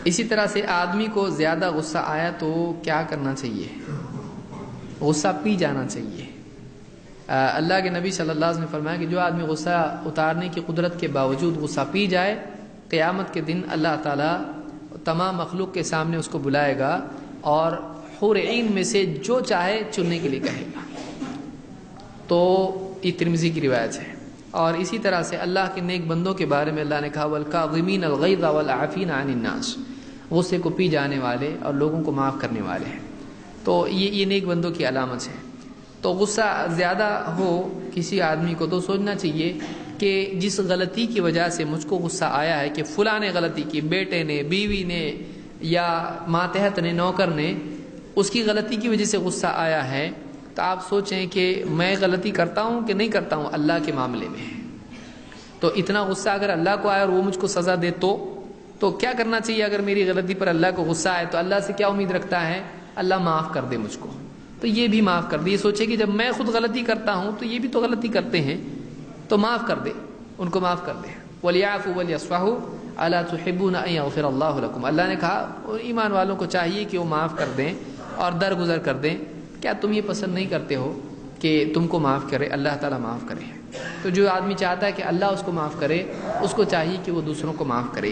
اسی طرح سے آدمی کو زیادہ غصہ آیا تو کیا کرنا چاہیے؟ غصہ پی جانا چاہیے۔ اللہ کے نبی صلی اللہ علیہ وسلم نے فرمایا کہ جو آدمی غصہ اتارنے کی قدرت کے باوجود غصہ پی جائے، قیامت کے دن اللہ تعالیٰ تمام مخلوق کے سامنے اس کو بلائے گا اور حور عین میں سے جو چاہے چننے کے لیے کہے گا۔ تو یہ ترمذی کی روایت ہے۔ اور اسی طرح سے اللہ کے نیک بندوں کے بارے میں اللہ نے کہا والکاظمین الغیظ والعافین عن الناس، غصے کو پی جانے والے اور لوگوں کو معاف کرنے والے ہیں۔ تو یہ نیک بندوں کی علامت ہے۔ تو غصہ زیادہ ہو کسی آدمی کو تو سوچنا چاہیے کہ جس غلطی کی وجہ سے مجھ کو غصہ آیا ہے کہ فلاں نے غلطی کی، بیٹے نے، بیوی نے یا ماتحت نے، نوکر نے، اس کی غلطی کی وجہ سے غصہ آیا ہے، تو آپ سوچیں کہ میں غلطی کرتا ہوں کہ نہیں کرتا ہوں اللہ کے معاملے میں۔ تو اتنا غصہ اگر اللہ کو آئے اور وہ مجھ کو سزا دے تو کیا کرنا چاہیے؟ اگر میری غلطی پر اللہ کو غصہ آئے تو اللہ سے کیا امید رکھتا ہے؟ اللہ معاف کر دے مجھ کو، تو یہ بھی معاف کر دے۔ یہ سوچے کہ جب میں خود غلطی کرتا ہوں تو یہ بھی تو غلطی کرتے ہیں، تو معاف کر دے، ان کو معاف کر دے۔ وَلْيَعْفُوا وَلْيَصْفَحُوا أَلَا تُحِبُّونَ أَن يَغْفِرَ اللَّهُ لَكُمْ، اللہ نے کہا ایمان والوں کو چاہیے کہ وہ معاف کر دیں اور درگزر کر دیں۔ کیا تم یہ پسند نہیں کرتے ہو کہ تم کو معاف کرے اللہ تعالیٰ معاف کرے؟ تو جو آدمی چاہتا ہے کہ اللہ اس کو معاف کرے، اس کو چاہیے کہ وہ دوسروں کو معاف کرے۔